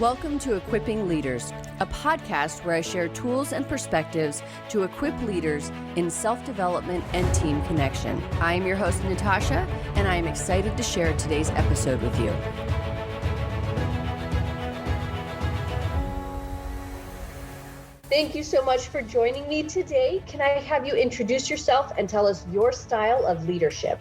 Welcome to Equipping Leaders, a podcast where I share tools and perspectives to equip leaders in self-development and team connection. I am your host, Natasha, and I am excited to share today's episode with you. Thank you so much for joining me today. Can I have you introduce yourself and tell us your style of leadership?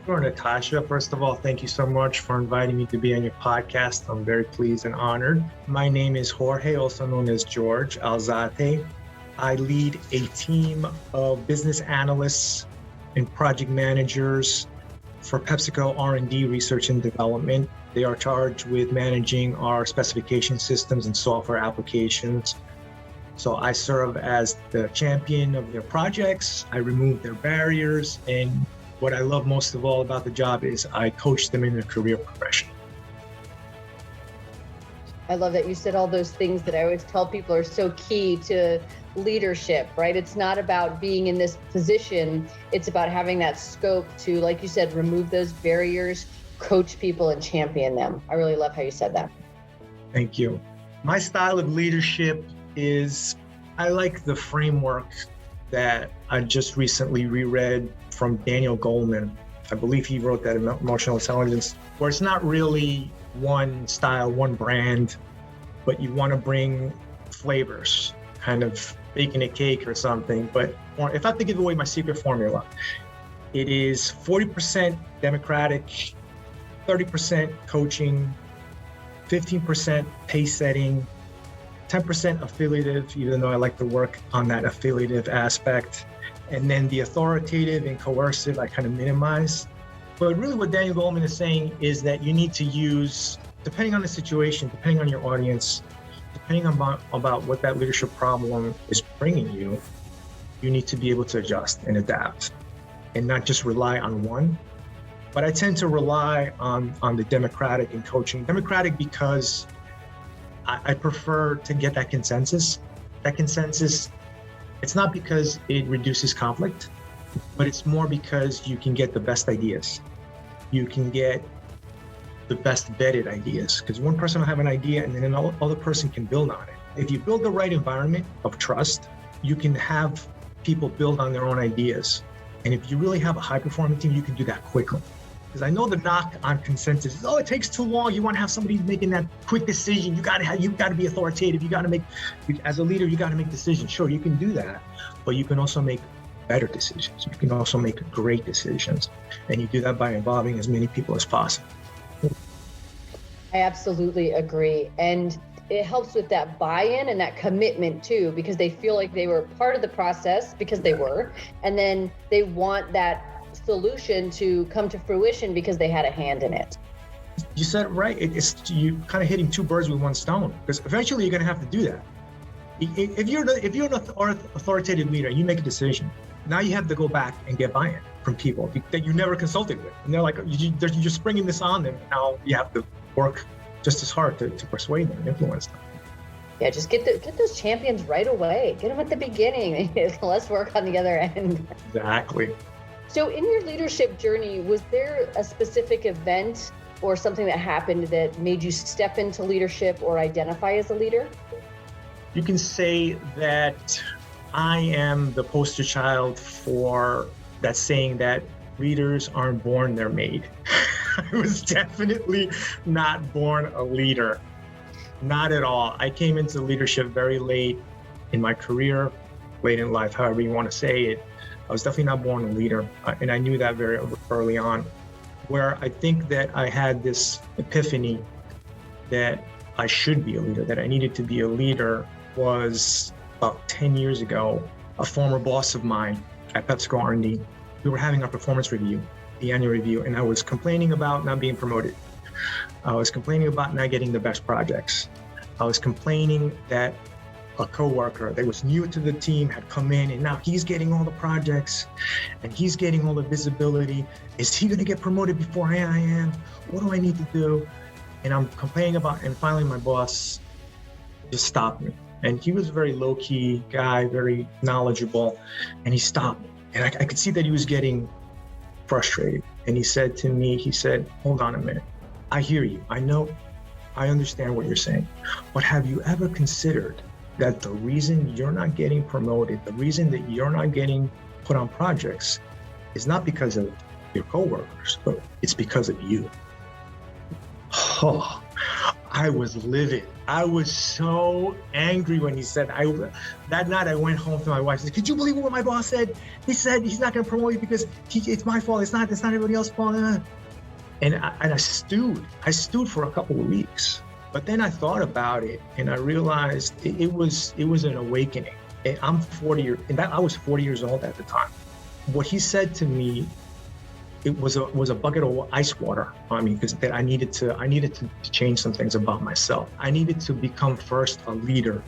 Sure, Natasha. First of all, thank you so much for inviting me to be on your podcast. I'm very pleased and honored. My name is Jorge, also known as Jorge Alzate. I lead a team of business analysts and project managers for PepsiCo R&D research and development. They are charged with managing our specification systems and software applications. So I serve as the champion of their projects. I remove their barriers, and what I love most of all about the job is I coach them in their career progression. I love that you said all those things that I always tell people are so key to leadership, right? It's not about being in this position. It's about having that scope to, like you said, remove those barriers, coach people, and champion them. I really love how you said that. Thank you. My style of leadership is, I like the framework that I just recently reread from Daniel Goleman. I believe he wrote that in Emotional Intelligence, where it's not really one style, one brand, but you want to bring flavors, kind of baking a cake or something. But if I have to give away my secret formula, it is 40% democratic, 30% coaching, 15% pace setting, 10% affiliative, even though I like to work on that affiliative aspect. And then the authoritative and coercive, I kind of minimize. But really what Daniel Goleman is saying is that you need to use, depending on the situation, depending on your audience, depending about what that leadership problem is bringing you, you need to be able to adjust and adapt and not just rely on one. But I tend to rely on the democratic and coaching. Democratic because I prefer to get that consensus. That consensus, it's not because it reduces conflict, but it's more because you can get the best ideas. You can get the best vetted ideas, because one person will have an idea and then another person can build on it. If you build the right environment of trust, you can have people build on their own ideas. And if you really have a high-performing team, you can do that quickly. Because I know the knock on consensus is, it takes too long. You want to have somebody making that quick decision. You got to be authoritative. As a leader, you got to make decisions. Sure, you can do that, but you can also make better decisions. You can also make great decisions. And you do that by involving as many people as possible. I absolutely agree. And it helps with that buy-in and that commitment too, because they feel like they were part of the process because they were, and then they want that solution to come to fruition because they had a hand in it. You said it right. It's you kind of hitting two birds with one stone, because eventually you're going to have to do that. If you're an authoritative leader, you make a decision. Now you have to go back and get buy-in from people that you never consulted with, and they're like, you're just springing this on them. And now you have to work just as hard to persuade them, influence them. Yeah, just get those champions right away. Get them at the beginning. Let's work on the other end. Exactly. So in your leadership journey, was there a specific event or something that happened that made you step into leadership or identify as a leader? You can say that I am the poster child for that saying that leaders aren't born, they're made. I was definitely not born a leader. Not at all. I came into leadership very late in my career, late in life, however you want to say it. I was definitely not born a leader, and I knew that very early on. Where I think that I had this epiphany that I should be a leader, that I needed to be a leader, was about 10 years ago. A former boss of mine at PepsiCo R&D, we were having our performance review, the annual review, and I was complaining about not being promoted. I was complaining about not getting the best projects. I was complaining that a coworker that was new to the team had come in, and now he's getting all the projects and he's getting all the visibility. Is he going to get promoted before I am? What do I need to do? And I'm complaining about, and finally my boss just stopped me. And he was a very low-key guy, very knowledgeable, and he stopped me. And I could see that he was getting frustrated. And he said to me, hold on a minute. I hear you. I know I understand what you're saying, but have you ever considered that the reason you're not getting promoted, the reason that you're not getting put on projects is not because of your coworkers, but it's because of you? Oh, I was livid. I was so angry when he said, that night I went home to my wife and said, could you believe what my boss said? He said he's not going to promote you because it's my fault. It's not everybody else's fault. And I stewed for a couple of weeks. But then I thought about it and I realized it was an awakening. And I was 40 years old at the time. What he said to me, it was a bucket of ice water on me, because that I needed to change some things about myself. I needed to become first a leader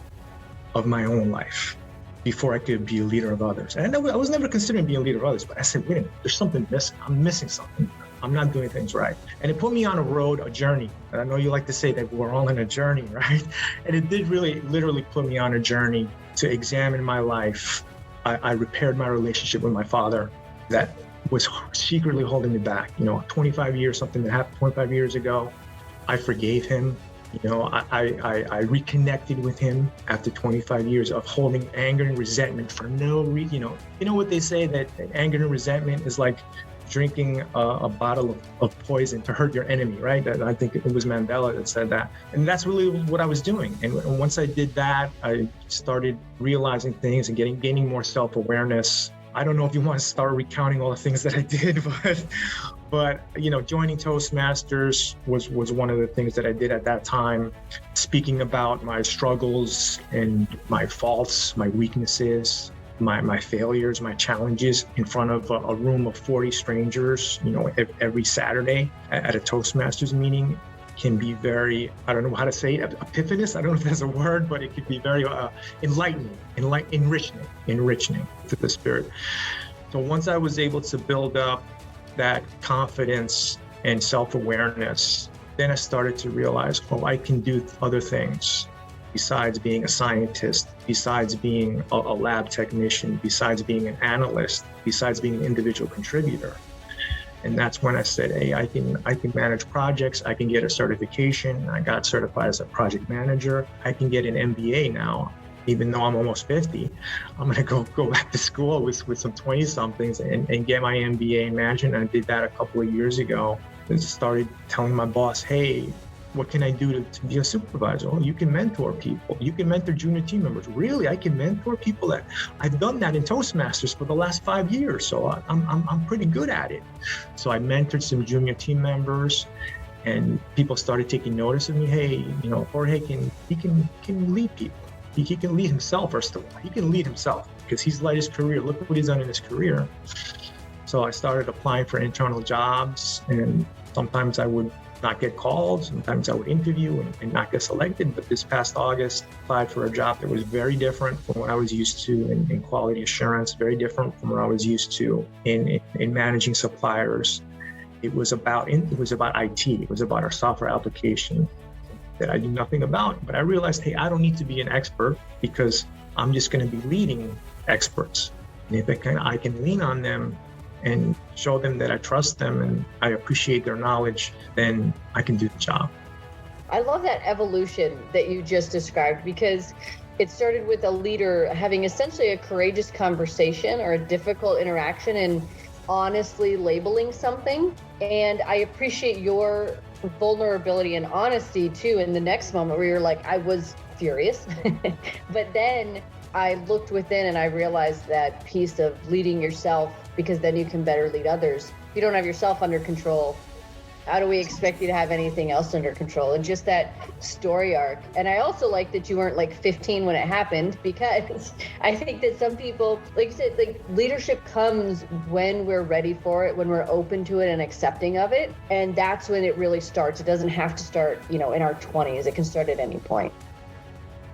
of my own life before I could be a leader of others. And I was never considering being a leader of others, but I said, wait a minute, there's something missing. I'm missing something. I'm not doing things right. And it put me on a journey. And I know you like to say that we're all in a journey, right? And it did really, literally put me on a journey to examine my life. I repaired my relationship with my father that was secretly holding me back. 25 years, something that happened 25 years ago. I forgave him. I reconnected with him after 25 years of holding anger and resentment for no reason. You know what they say, that anger and resentment is like drinking a bottle of poison to hurt your enemy, right? I think it was Mandela that said that. And that's really what I was doing. And once I did that, I started realizing things and gaining more self-awareness. I don't know if you want to start recounting all the things that I did, but joining Toastmasters was one of the things that I did at that time, speaking about my struggles and my faults, my weaknesses, my failures, my challenges in front of a room of 40 strangers, every Saturday at a Toastmasters meeting can be very, I don't know how to say it, epiphanous. I don't know if that's a word, but it could be very enlightening, enriching to the spirit. So once I was able to build up that confidence and self-awareness, then I started to realize, I can do other things besides being a scientist, besides being a lab technician, besides being an analyst, besides being an individual contributor. And that's when I said, hey, I can manage projects. I can get a certification. I got certified as a project manager. I can get an MBA now, even though I'm almost 50. I'm going to go back to school with some 20-somethings and get my MBA in management. And I did that a couple of years ago. And started telling my boss, hey, what can I do to be a supervisor? Oh, you can mentor people. You can mentor junior team members. Really? I can mentor people? That I've done that in Toastmasters for the last 5 years. So I'm pretty good at it. So I mentored some junior team members, and people started taking notice of me. Hey, Jorge can lead people. He can lead himself, first of all. He can lead himself because he's led his career. Look what he's done in his career. So I started applying for internal jobs, and sometimes I would not get called. Sometimes I would interview and not get selected. But this past August, I applied for a job that was very different from what I was used to in quality assurance, very different from what I was used to in managing suppliers. It was about IT. It was about our software application that I knew nothing about. But I realized, hey, I don't need to be an expert because I'm just going to be leading experts. And if I can lean on them and show them that I trust them and I appreciate their knowledge, then I can do the job. I love that evolution that you just described, because it started with a leader having essentially a courageous conversation or a difficult interaction and honestly labeling something. And I appreciate your vulnerability and honesty too in the next moment where you're like, I was furious, but then I looked within and I realized that piece of leading yourself, because then you can better lead others. If you don't have yourself under control, how do we expect you to have anything else under control? And just that story arc. And I also like that you weren't like 15 when it happened, because I think that some people, like you said, like leadership comes when we're ready for it, when we're open to it and accepting of it. And that's when it really starts. It doesn't have to start, in our 20s. It can start at any point.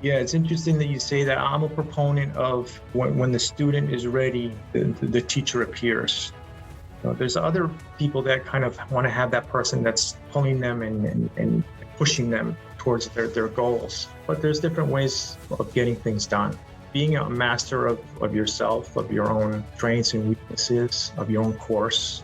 Yeah, it's interesting that you say that. I'm a proponent of when the student is ready, the teacher appears. There's other people that kind of want to have that person that's pulling them and pushing them towards their goals. But there's different ways of getting things done. Being a master of yourself, of your own strengths and weaknesses, of your own course,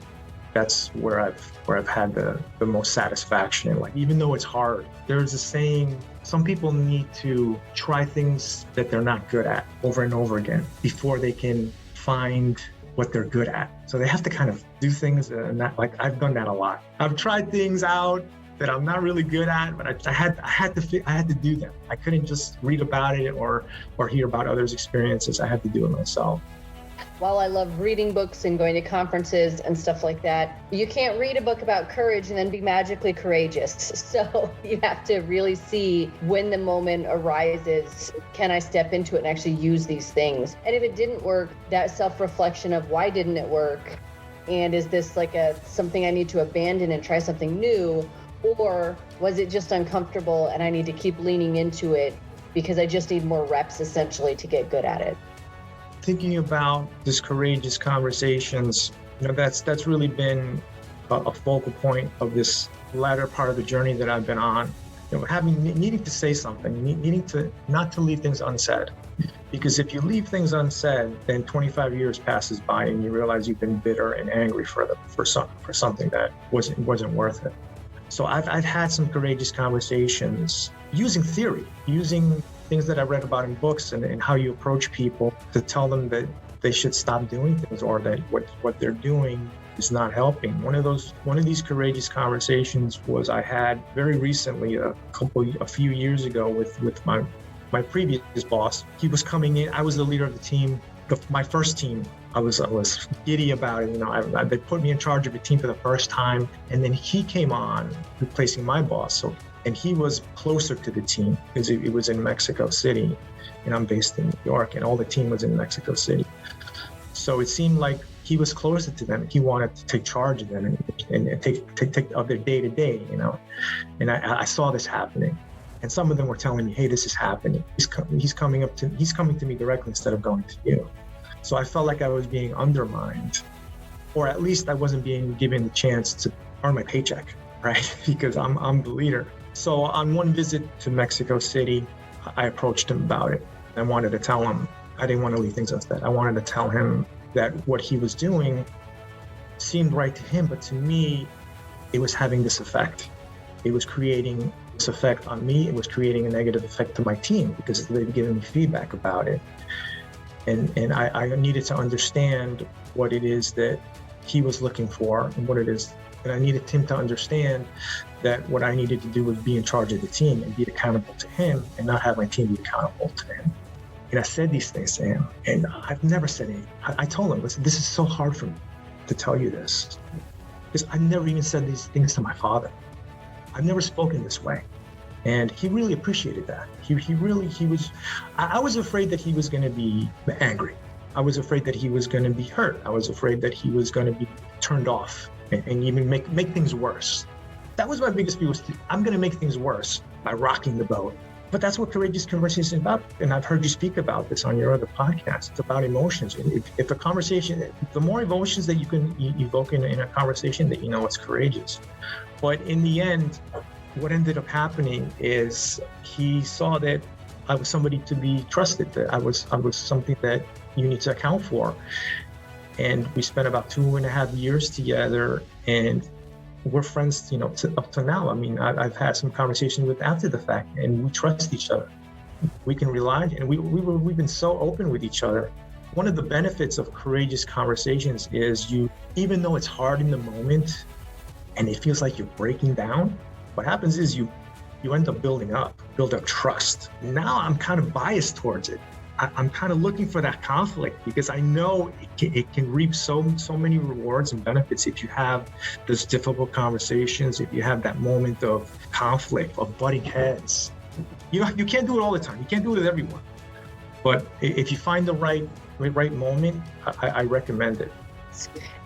that's where I've had the most satisfaction. Like, even though it's hard, there's a saying, some people need to try things that they're not good at over and over again before they can find what they're good at. So they have to kind of do things, and that, like, I've done that a lot. I've tried things out that I'm not really good at, but I had to do them. I couldn't just read about it or hear about others' experiences. I had to do it myself. While I love reading books and going to conferences and stuff like that, you can't read a book about courage and then be magically courageous. So you have to really see when the moment arises, can I step into it and actually use these things? And if it didn't work, that self-reflection of why didn't it work? And is this like something I need to abandon and try something new? Or was it just uncomfortable and I need to keep leaning into it because I just need more reps essentially to get good at it? Thinking about this courageous conversations, that's really been a focal point of this latter part of the journey that I've been on. Needing to say something, needing to not to leave things unsaid, because if you leave things unsaid, then 25 years passes by and you realize you've been bitter and angry for something that wasn't worth it. So I've had some courageous conversations using theory, using things that I read about in books and how you approach people to tell them that they should stop doing things, or that what they're doing is not helping. One of these courageous conversations was I had very recently, a few years ago with my previous boss. He was coming in. I was the leader of the team, my first team. I was giddy about it. They put me in charge of a team for the first time, and then he came on, replacing my boss. And he was closer to the team because it was in Mexico City, and I'm based in New York, and all the team was in Mexico City. So it seemed like he was closer to them. He wanted to take charge of them and take of their day to day, And I saw this happening, and some of them were telling me, "Hey, this is happening. He's coming to me directly instead of going to you." So I felt like I was being undermined, or at least I wasn't being given the chance to earn my paycheck, right? Because I'm the leader. So on one visit to Mexico City, I approached him about it. I wanted to tell him, I didn't want to leave things unsaid. I wanted to tell him that what he was doing seemed right to him, but to me, it was having this effect. It was creating this effect on me. It was creating a negative effect to my team because they'd given me feedback about it. And I needed to understand what it is that he was looking for and what it is. And I needed him to understand that what I needed to do was be in charge of the team and be accountable to him and not have my team be accountable to him. And I said these things to him, and I've never said anything. I told him, listen, this is so hard for me to tell you this, because I've never even said these things to my father. I've never spoken this way. And he really appreciated that. I was afraid that he was going to be angry. I was afraid that he was going to be hurt. I was afraid that he was going to be turned off and even make things worse. That was my biggest fear, was I'm going to make things worse by rocking the boat. But that's what courageous conversation is about. And I've heard you speak about this on your other podcasts. It's about emotions. If a conversation, the more emotions that you can evoke in a conversation, that it's courageous. But in the end, what ended up happening is he saw that I was somebody to be trusted, that I was something that you need to account for. And we spent about 2.5 years together, and we're friends, up to now. I mean, I've had some conversations with after the fact, and we trust each other. We can rely, and we've been so open with each other. One of the benefits of courageous conversations is even though it's hard in the moment, and it feels like you're breaking down, what happens is you end up build up trust. Now I'm kind of biased towards it. I'm kind of looking for that conflict because I know it can reap so many rewards and benefits if you have those difficult conversations, if you have that moment of conflict, of butting heads. You can't do it all the time. You can't do it with everyone. But if you find the right moment, I recommend it.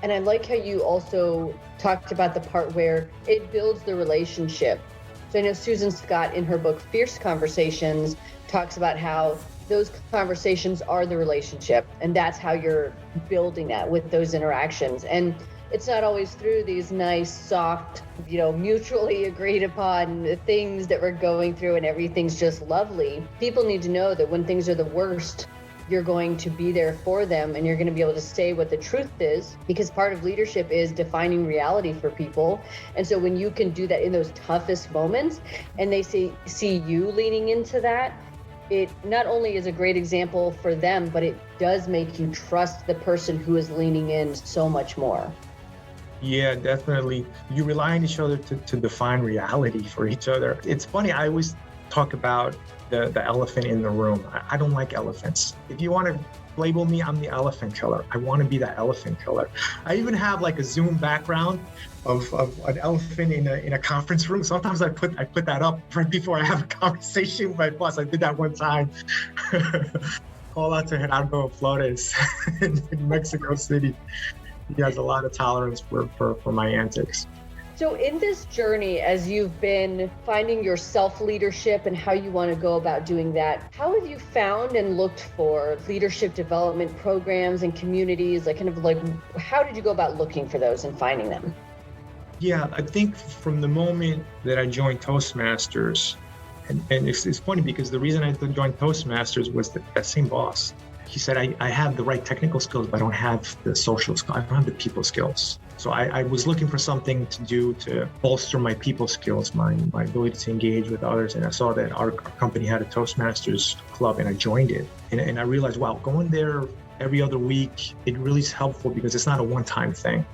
And I like how you also talked about the part where it builds the relationship. So I know Susan Scott in her book, Fierce Conversations, talks about how those conversations are the relationship, and that's how you're building that with those interactions. And it's not always through these nice, soft, mutually agreed upon things that we're going through and everything's just lovely. People need to know that when things are the worst, you're going to be there for them and you're going to be able to say what the truth is, because part of leadership is defining reality for people. And so when you can do that in those toughest moments and they see you leaning into that, it not only is a great example for them, but it does make you trust the person who is leaning in so much more. Yeah, definitely. You rely on each other to define reality for each other. It's funny, I always talk about the elephant in the room. I don't like elephants. If you want to label me, I'm the elephant killer. I want to be that elephant killer. I even have like a Zoom background of an elephant in a conference room. Sometimes I put that up right before I have a conversation with my boss. I did that one time. Call out to Gerardo Flores in Mexico City. He has a lot of tolerance for my antics. So in this journey, as you've been finding your self-leadership and how you want to go about doing that, how have you found and looked for leadership development programs and communities? How did you go about looking for those and finding them? Yeah, I think from the moment that I joined Toastmasters, and it's funny because the reason I joined Toastmasters was that same boss. He said, I have the right technical skills, but I don't have the social skills. I don't have the people skills. So I was looking for something to do to bolster my people skills, my ability to engage with others. And I saw that our company had a Toastmasters club and I joined it. And I realized, wow, going there every other week, it really is helpful because it's not a one-time thing.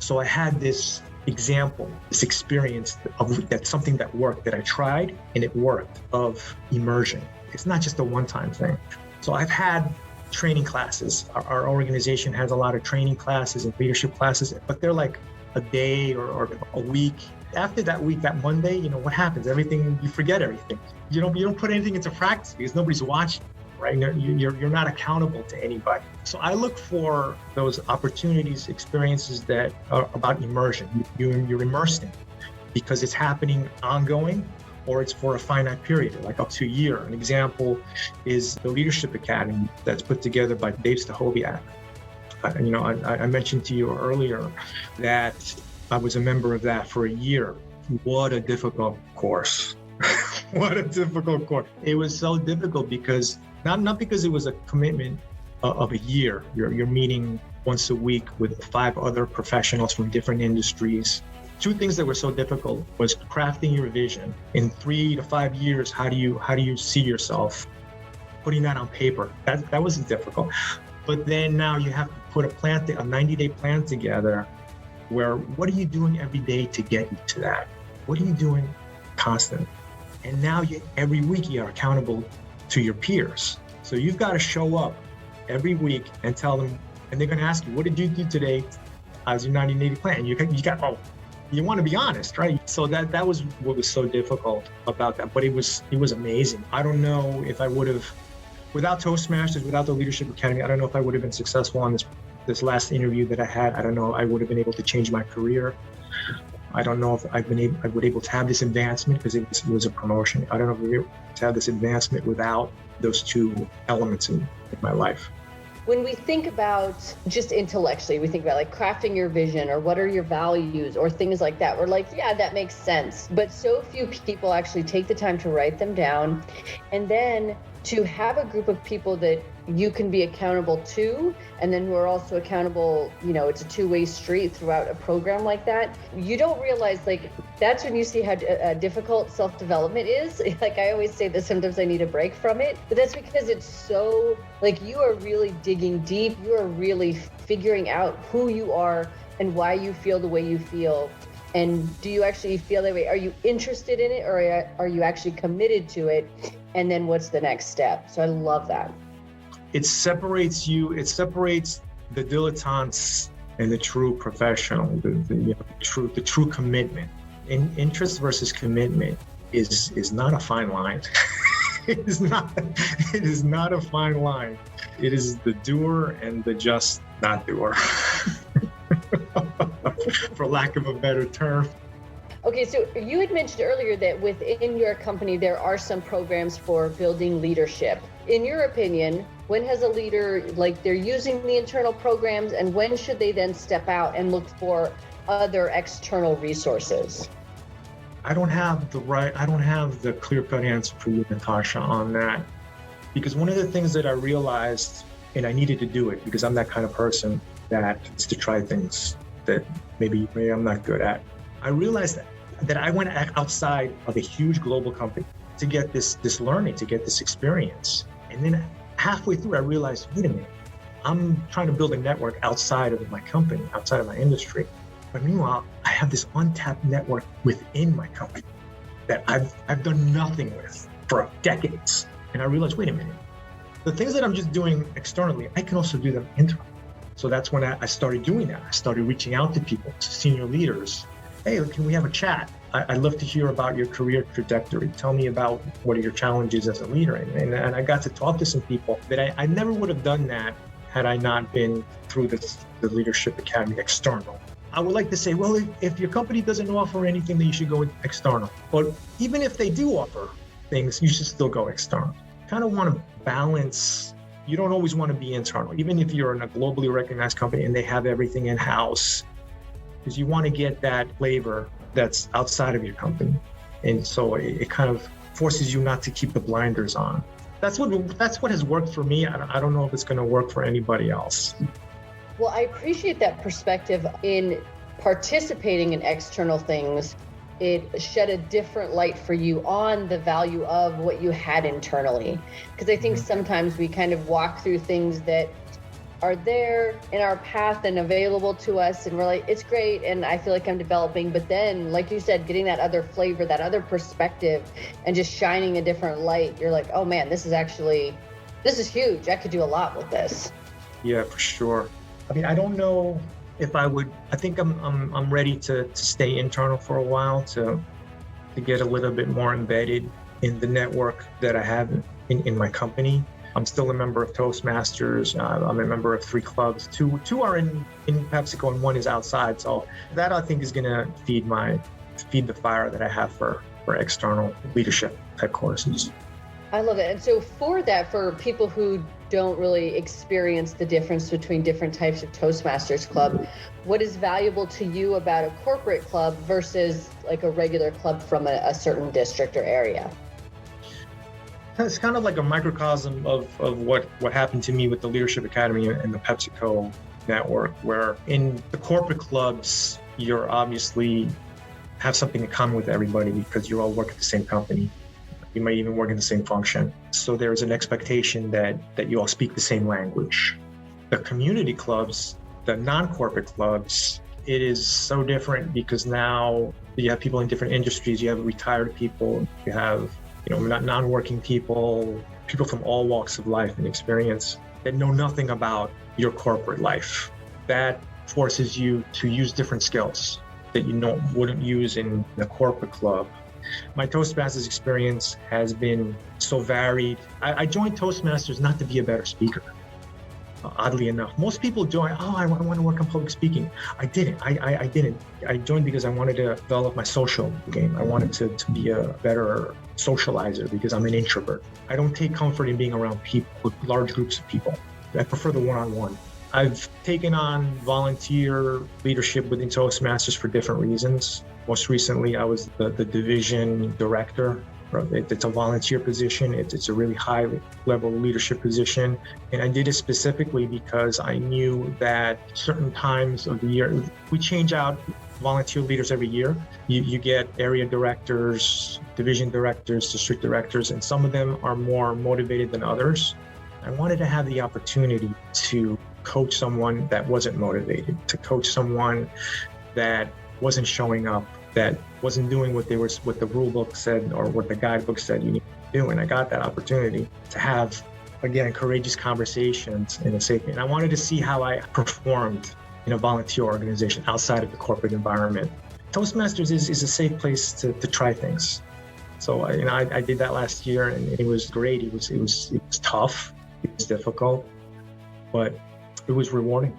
So I had this example, this experience of that's something that worked, that I tried and it worked, of immersion. It's not just a one-time thing. So I've had training classes. Our organization has a lot of training classes and leadership classes, but they're like a day or a week. After that week, that Monday, what happens? You forget everything. You don't put anything into practice because nobody's watching, right? You're not accountable to anybody. So I look for those opportunities, experiences that are about immersion. You're immersed in because it's happening ongoing, or it's for a finite period, like up to a year. An example is the Leadership Academy that's put together by Dave Stachowiak. I mentioned to you earlier that I was a member of that for a year. What a difficult course. What a difficult course. It was so difficult because, not because it was a commitment of a year. You're meeting once a week with 5 other professionals from different industries. 2 things that were so difficult was crafting your vision. In 3 to 5 years, how do you see yourself? Putting that on paper, that was difficult. But then now you have to put a 90-day plan together where what are you doing every day to get you to that? What are you doing constantly? And now every week you are accountable to your peers. So you've got to show up every week and tell them, and they're going to ask you, what did you do today as your 90-day plan? You want to be honest, right? So that was what was so difficult about that, but it was amazing. I don't know if I would have, without Toastmasters, without the Leadership Academy, I don't know if I would have been successful on this last interview that I had. I don't know, I would have been able to change my career. I don't know if I would able to have this advancement because it was a promotion. I don't know if we were able to have this advancement without those 2 elements in my life. When we think about just intellectually, we think about like crafting your vision or what are your values or things like that. We're like, yeah, that makes sense. But so few people actually take the time to write them down. And then to have a group of people that you can be accountable to, and then who are also accountable, it's a 2-way street throughout a program like that. You don't realize, that's when you see how difficult self-development is. Like I always say that sometimes I need a break from it, but that's because it's so, you are really digging deep. You are really figuring out who you are and why you feel the way you feel. And do you actually feel that way? Are you interested in it, or are you actually committed to it? And then what's the next step? So I love that. It separates the dilettantes and the true professional, the true commitment. Interest versus commitment is not a fine line. It is not a fine line. It is the doer and the just not doer. For lack of a better term. Okay, so you had mentioned earlier that within your company, there are some programs for building leadership. In your opinion, when has a leader, they're using the internal programs, and when should they then step out and look for other external resources? I don't have the clear-cut answer for you, Natasha, on that. Because one of the things that I realized, and I needed to do it because I'm that kind of person that is to try things that maybe I'm not good at. I realized that I went outside of a huge global company to get this learning, to get this experience. And then halfway through, I realized, wait a minute, I'm trying to build a network outside of my company, outside of my industry. But meanwhile, I have this untapped network within my company that I've done nothing with for decades. And I realized, wait a minute, the things that I'm just doing externally, I can also do them internally. So that's when I started doing that. I started reaching out to people, to senior leaders. Hey, can we have a chat? I'd love to hear about your career trajectory. Tell me about what are your challenges as a leader. And I got to talk to some people that I never would have done that had I not been through the Leadership Academy external. I would like to say, well, if your company doesn't offer anything, then you should go external. But even if they do offer things, you should still go external. Kind of want to balance. You don't always want to be internal, even if you're in a globally recognized company and they have everything in-house, because you want to get that flavor that's outside of your company. And so it kind of forces you not to keep the blinders on. That's what has worked for me. I don't know if it's going to work for anybody else. Well, I appreciate that perspective. In participating in external things, it shed a different light for you on the value of what you had internally. Because I think sometimes we kind of walk through things that are there in our path and available to us, and we're like, it's great, and I feel like I'm developing. But then, like you said, getting that other flavor, that other perspective, and just shining a different light, you're like, oh man, this is huge. I could do a lot with this. Yeah, for sure. I mean, I don't know if I would. I think I'm ready to stay internal for a while to get a little bit more embedded in the network that I have in my company. I'm still a member of Toastmasters. I'm a member of 3 clubs. Two are in PepsiCo and 1 is outside. So that I think is going to feed the fire that I have for external leadership type courses. I love it. And so for people who don't really experience the difference between different types of Toastmasters club, what is valuable to you about a corporate club versus like a regular club from a certain district or area? It's kind of like a microcosm of what happened to me with the Leadership Academy and the PepsiCo network, where in the corporate clubs, you're obviously have something in common with everybody because you all work at the same company. You might even work in the same function. So there's an expectation that you all speak the same language. The community clubs, the non-corporate clubs, it is so different because now you have people in different industries. You have retired people, you have non-working people from all walks of life and experience that know nothing about your corporate life. That forces you to use different skills that you wouldn't use in a corporate club. My Toastmasters experience has been so varied. I joined Toastmasters not to be a better speaker. Oddly enough, most people join, I want to work on public speaking. I didn't. I didn't. I joined because I wanted to develop my social game. I wanted to be a better socializer because I'm an introvert. I don't take comfort in being around people, with large groups of people. I prefer the one-on-one. I've taken on volunteer leadership within Toastmasters for different reasons. Most recently, I was the division director. It's a volunteer position. It's a really high level leadership position. And I did it specifically because I knew that certain times of the year, we change out volunteer leaders every year. You get area directors, division directors, district directors, and some of them are more motivated than others. I wanted to have the opportunity to coach someone that wasn't motivated, to coach someone that wasn't showing up, that wasn't doing what the rule book said or what the guidebook said you need to do. And I got that opportunity to have, again, courageous conversations in a safe way. And I wanted to see how I performed in a volunteer organization outside of the corporate environment. Toastmasters is a safe place to try things. So I did that last year, and it was great. It was tough, it was difficult, but it was rewarding.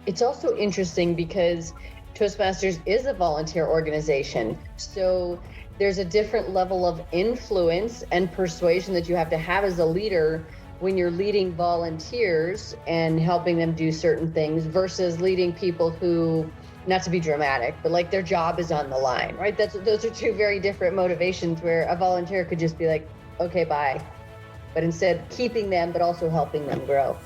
It's also interesting because Toastmasters is a volunteer organization. So there's a different level of influence and persuasion that you have to have as a leader when you're leading volunteers and helping them do certain things versus leading people who, not to be dramatic, but like their job is on the line, right? Those are two very different motivations, where a volunteer could just be like, okay, bye. but instead keeping them, but also helping them grow.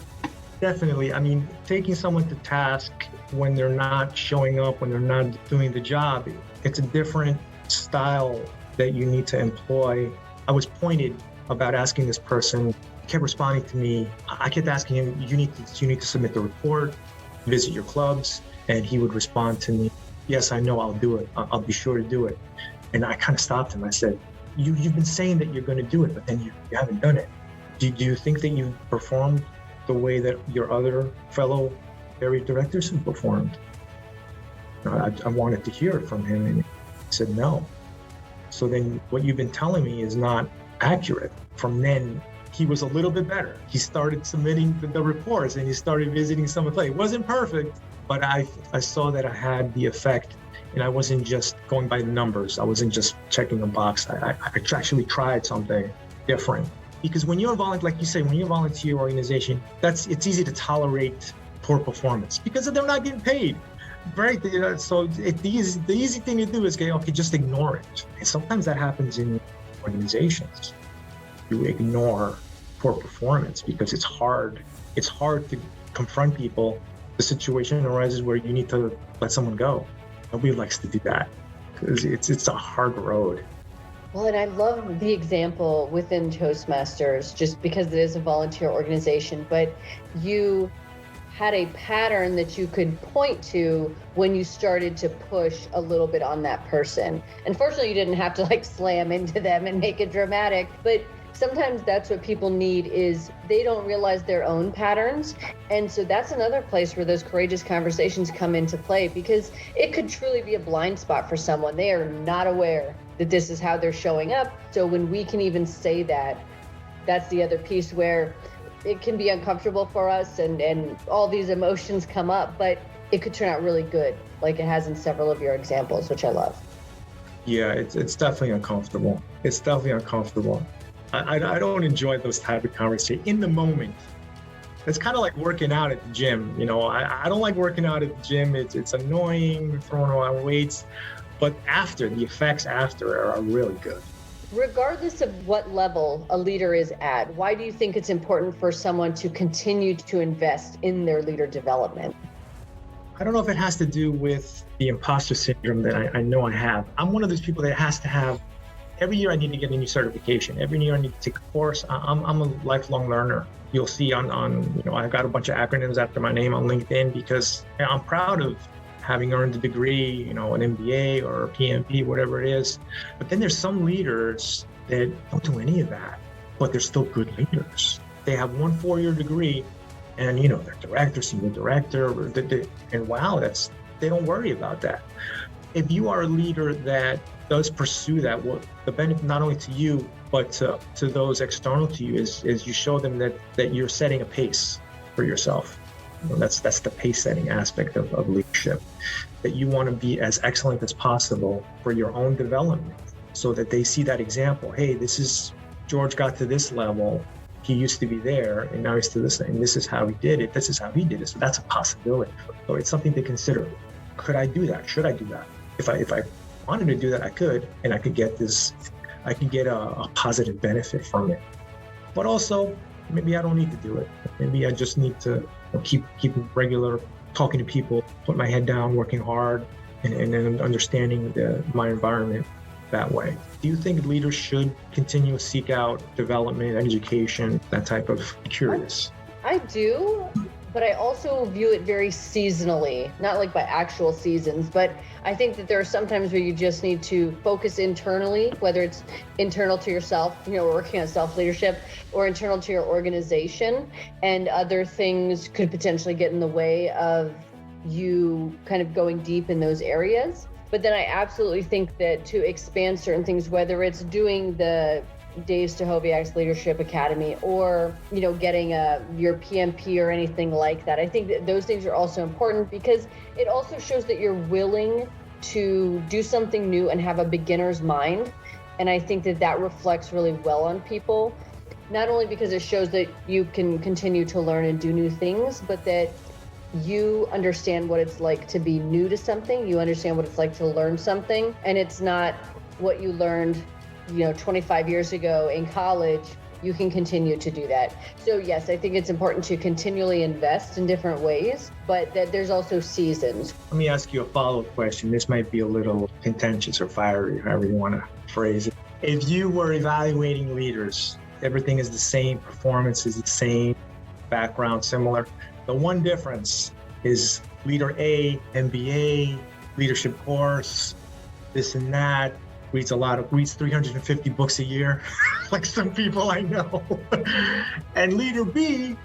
Definitely. I mean, taking someone to task when they're not showing up, when they're not doing the job, it's a different style that you need to employ. I was pointed about asking this person, he kept responding to me. I kept asking him, you need to submit the report, visit your clubs, and he would respond to me, yes, I know, I'll do it. I'll be sure to do it. And I kind of stopped him. I said, you've been saying that you're going to do it, but then you haven't done it. Do you think that you performed the way that your other fellow area directors have performed? I wanted to hear it from him, and he said no. So then what you've been telling me is not accurate. From then, he was a little bit better. He started submitting the reports, and he started visiting some of the place. It wasn't perfect, but I saw that I had the effect, and I wasn't just going by the numbers. I wasn't just checking a box. I actually tried something different. Because when you're a volunteer, like you say, when you're a volunteer organization, it's easy to tolerate poor performance because they're not getting paid, right? So the easy thing to do is okay, just ignore it. And sometimes that happens in organizations. You ignore poor performance because it's hard. It's hard to confront people. The situation arises where you need to let someone go. Nobody likes to do that because it's a hard road. Well, and I love the example within Toastmasters, just because it is a volunteer organization, but you had a pattern that you could point to when you started to push a little bit on that person. Unfortunately, you didn't have to slam into them and make it dramatic, but sometimes that's what people need is they don't realize their own patterns. And so that's another place where those courageous conversations come into play, because it could truly be a blind spot for someone. They are not aware that this is how they're showing up. So when we can even say that, that's the other piece where it can be uncomfortable for us and all these emotions come up, but it could turn out really good, like it has in several of your examples, which I love. Yeah, it's definitely uncomfortable. It's definitely uncomfortable. I don't enjoy those type of conversations in the moment. It's kind of like working out at the gym. I don't like working out at the gym. It's annoying, throwing around weights. But the effects after are really good. Regardless of what level a leader is at, why do you think it's important for someone to continue to invest in their leader development? I don't know if it has to do with the imposter syndrome that I know I have. I'm one of those people that has to have, every year I need to get a new certification. Every year I need to take a course. I'm a lifelong learner. You'll see on I've got a bunch of acronyms after my name on LinkedIn because I'm proud of having earned a degree, an MBA or a PMP, whatever it is. But then there's some leaders that don't do any of that, but they're still good leaders. They have 1 4-year degree and, they're director, senior director, and wow, they don't worry about that. If you are a leader that does pursue that, the benefit not only to you, but to those external to you is you show them that you're setting a pace for yourself. That's the pace setting aspect of leadership, that you want to be as excellent as possible for your own development so that they see that example. Hey, George got to this level. He used to be there and now he's to this, and this is how he did it. This is how he did it. So that's a possibility. So it's something to consider. Could I do that? Should I do that? If I wanted to do that, I could, and I could get a positive benefit from it. But also, maybe I don't need to do it. Maybe I just need to keep regular talking to people, put my head down, working hard, and then understanding my environment that way. Do you think leaders should continue to seek out development, education, that type of curious? I do, but I also view it very seasonally, not like by actual seasons, but I think that there are some times where you just need to focus internally, whether it's internal to yourself, we're working on self-leadership, or internal to your organization, and other things could potentially get in the way of you kind of going deep in those areas. But then I absolutely think that to expand certain things, whether it's doing the Dave Stachowiak's Leadership Academy or, getting your PMP or anything like that, I think that those things are also important because it also shows that you're willing to do something new and have a beginner's mind. And I think that reflects really well on people, not only because it shows that you can continue to learn and do new things, but that you understand what it's like to be new to something. You understand what it's like to learn something. And it's not what you learned 25 years ago in college. you can continue to do that. So yes, I think it's important to continually invest in different ways, but that there's also seasons. Let me ask you a follow-up question. This might be a little contentious or fiery, however you want to phrase it. If you were evaluating leaders, everything is the same, performance is the same, background similar. The one difference is leader A, MBA, leadership course, this and that, reads 350 books a year, like some people I know. And leader B,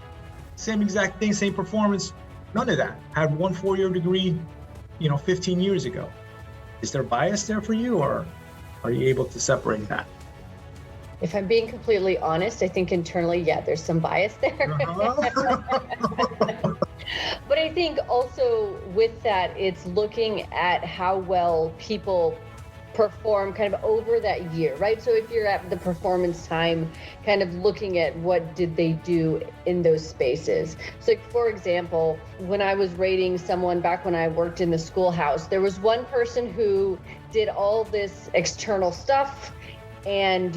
same exact thing, same performance, none of that. Had one 4-year degree, 15 years ago. Is there bias there for you, or are you able to separate that? If I'm being completely honest, I think internally, yeah, there's some bias there. But I think also with that, it's looking at how well people perform kind of over that year, right? So if you're at the performance time, kind of looking at what did they do in those spaces. So for example, when I was rating someone back when I worked in the schoolhouse, there was one person who did all this external stuff and,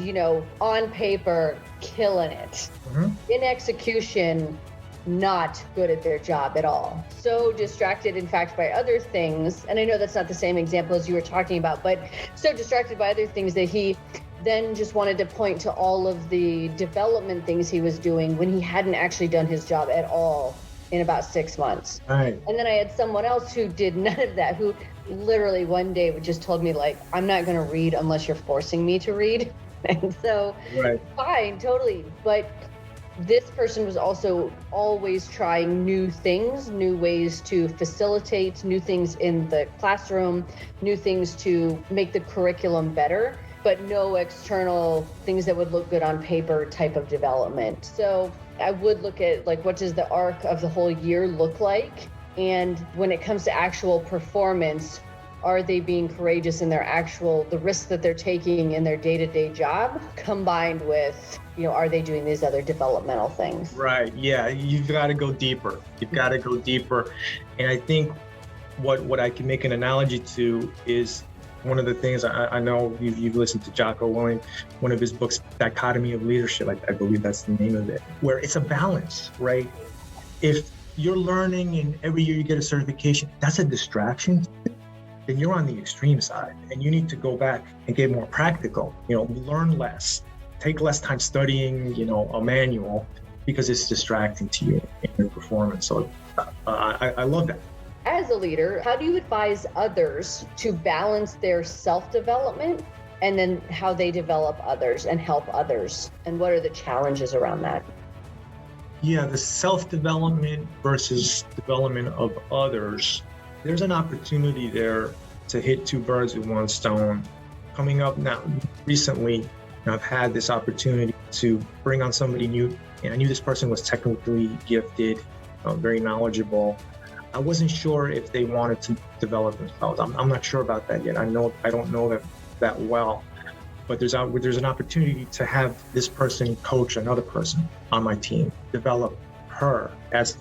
on paper, killing it. Mm-hmm. In execution, not good at their job at all. So distracted, in fact, by other things. And I know that's not the same example as you were talking about, but so distracted by other things that he then just wanted to point to all of the development things he was doing when he hadn't actually done his job at all in about 6 months. Right. And then I had someone else who did none of that, who literally one day just told me, like, I'm not going to read unless you're forcing me to read. And so, right. Fine, totally. But this person was also always trying new things, new ways to facilitate, new things in the classroom, new things to make the curriculum better, but no external things that would look good on paper type of development. So I would look at, like, what does the arc of the whole year look like? And when it comes to actual performance, are they being courageous in the risks that they're taking in their day-to-day job, combined with, are they doing these other developmental things? Right. Yeah. You've got to go deeper. And I think what I can make an analogy to is one of the things I know you've listened to Jocko Willink, one of his books, Dichotomy of Leadership, I believe that's the name of it, where it's a balance, right? If you're learning and every year you get a certification, that's a distraction, then you're on the extreme side and you need to go back and get more practical, learn less, take less time studying, a manual, because it's distracting to you in your performance. So I love that. As a leader, how do you advise others to balance their self-development and then how they develop others and help others? And what are the challenges around that? Yeah, the self-development versus development of others. There's an opportunity there to hit two birds with one stone. Coming up now, recently, I've had this opportunity to bring on somebody new. And I knew this person was technically gifted, very knowledgeable. I wasn't sure if they wanted to develop themselves. I'm not sure about that yet. I don't know that well. But there's an opportunity to have this person coach another person on my team, develop her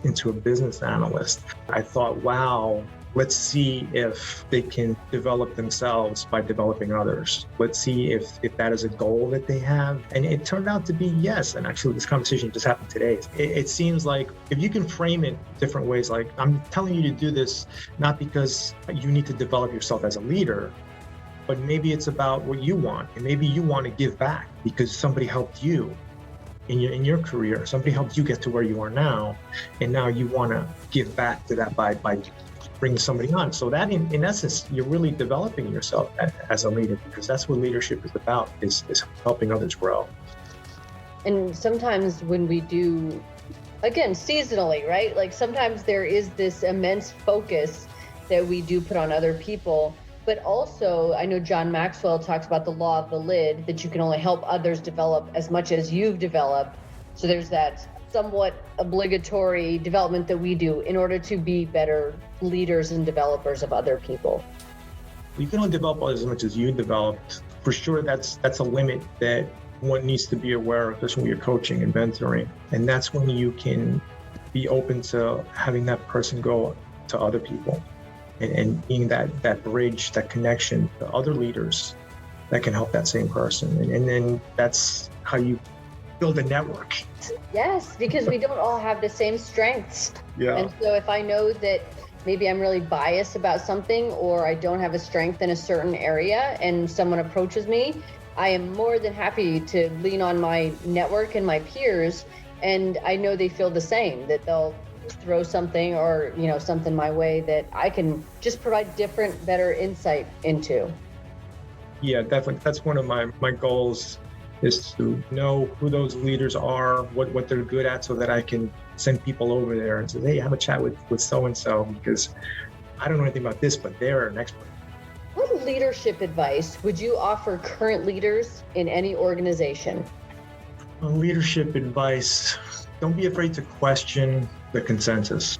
into a business analyst. I thought, wow, let's see if they can develop themselves by developing others. Let's see if that is a goal that they have. And it turned out to be yes. And actually, this conversation just happened today. It seems like if you can frame it different ways, like I'm telling you to do this, not because you need to develop yourself as a leader, but maybe it's about what you want. And maybe you want to give back because somebody helped you in your career. Somebody helped you get to where you are now. And now you want to give back to that by bringing somebody on. So that in essence, you're really developing yourself as a leader, because that's what leadership is about, is helping others grow. And sometimes when we do, again, seasonally, right? Like sometimes there is this immense focus that we do put on other people. But also, I know John Maxwell talks about the law of the lid, that you can only help others develop as much as you've developed. So there's that somewhat obligatory development that we do in order to be better leaders and developers of other people. You can only develop as much as you developed. For sure, that's a limit that one needs to be aware of, especially when you're coaching and mentoring. And that's when you can be open to having that person go to other people. And being that bridge, that connection to other leaders that can help that same person. And then that's how you build a network. Yes, because we don't all have the same strengths. Yeah. And so if I know that maybe I'm really biased about something, or I don't have a strength in a certain area and someone approaches me, I am more than happy to lean on my network and my peers. And I know they feel the same, that they'll throw something or, something my way that I can just provide different, better insight into. Yeah, definitely. That's one of my goals, is to know who those leaders are, what they're good at, so that I can send people over there and say, hey, have a chat with so-and-so, because I don't know anything about this, but they're an expert. What leadership advice would you offer current leaders in any organization? Leadership advice: don't be afraid to question the consensus.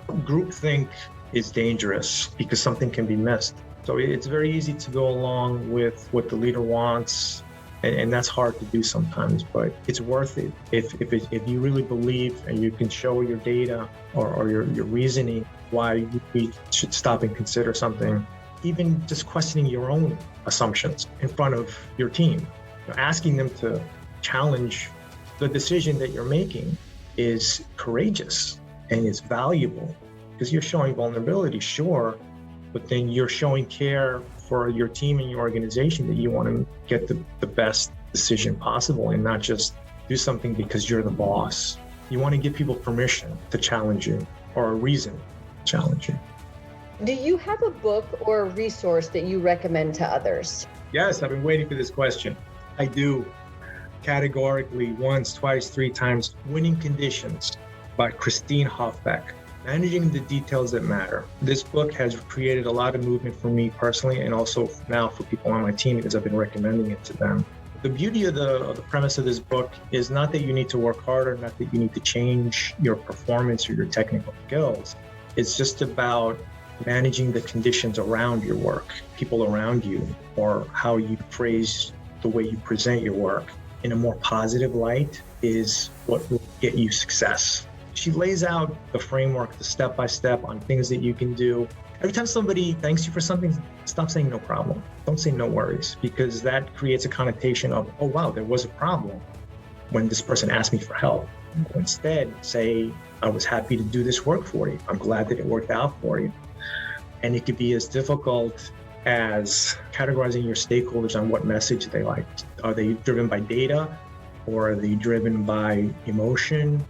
Groupthink is dangerous because something can be missed. So it's very easy to go along with what the leader wants, and that's hard to do sometimes, but it's worth it if you really believe and you can show your data or your reasoning why we should stop and consider something. Even just questioning your own assumptions in front of your team, asking them to challenge the decision that you're making is courageous and it's valuable, because you're showing vulnerability, sure, but then you're showing care for your team and your organization, that you want to get the best decision possible and not just do something because you're the boss. You want to give people permission to challenge you, or a reason to challenge you. Do you have a book or a resource that you recommend to others? Yes, I've been waiting for this question. I do. Categorically, once, twice, three times. Winning Conditions by Christine Hofbeck. Managing the Details That Matter. This book has created a lot of movement for me personally, and also now for people on my team, because I've been recommending it to them. The beauty of the premise of this book is not that you need to work harder, not that you need to change your performance or your technical skills. It's just about managing the conditions around your work, people around you, or how you phrase the way you present your work in a more positive light is what will get you success. She lays out the framework, the step-by-step on things that you can do. Every time somebody thanks you for something, stop saying no problem. Don't say no worries, because that creates a connotation of, oh wow, there was a problem when this person asked me for help. Instead, say, I was happy to do this work for you. I'm glad that it worked out for you. And it could be as difficult as categorizing your stakeholders on what message they like. Are they driven by data, or are they driven by emotion?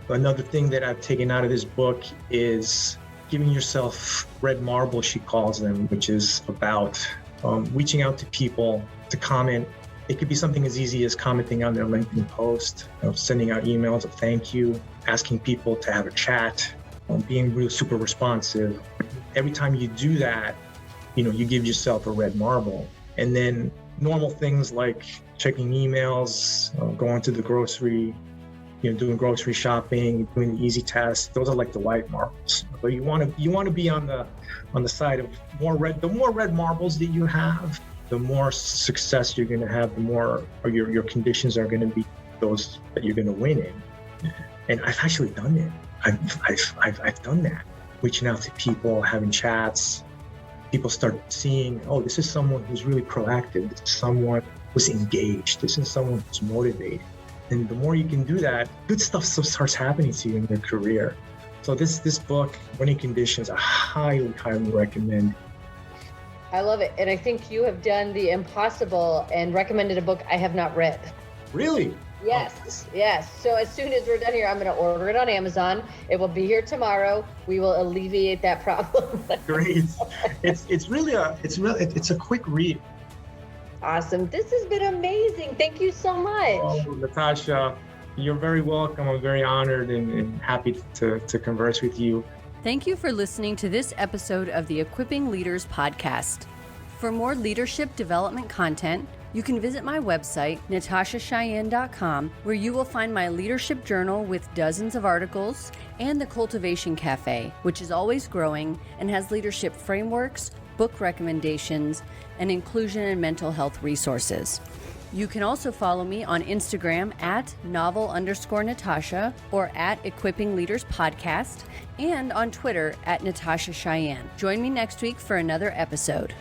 Another thing that I've taken out of this book is giving yourself red marble, she calls them, which is about reaching out to people to comment. It could be something as easy as commenting on their LinkedIn post, sending out emails of thank you, asking people to have a chat, being real super responsive. Every time you do that, you give yourself a red marble. And then normal things like checking emails, going to the grocery, doing grocery shopping, doing the easy tasks. Those are like the white marbles. But you want to be on the side of more red. The more red marbles that you have, the more success you're going to have. The more your conditions are going to be those that you're going to win in. And I've actually done it. I've done that. Reaching out to people, having chats. People start seeing, oh, this is someone who's really proactive. This is someone who's engaged. This is someone who's motivated. And the more you can do that, good stuff starts happening to you in your career. So this book, Winning Conditions, I highly, highly recommend. I love it. And I think you have done the impossible and recommended a book I have not read. Really? Yes, yes. So as soon as we're done here, I'm going to order it on Amazon. It will be here tomorrow. We will alleviate that problem. Great. It's really a quick read. Awesome. This has been amazing. Thank you so much. Oh, Natasha, you're very welcome. I'm very honored and happy to converse with you. Thank you for listening to this episode of the Equipping Leaders podcast. For more leadership development content, you can visit my website, natashacheyenne.com, where you will find my leadership journal with dozens of articles, and the Cultivation Cafe, which is always growing and has leadership frameworks, book recommendations, and inclusion and mental health resources. You can also follow me on Instagram at novel_Natasha or at Equipping Leaders Podcast, and on Twitter at Natasha Cheyenne. Join me next week for another episode.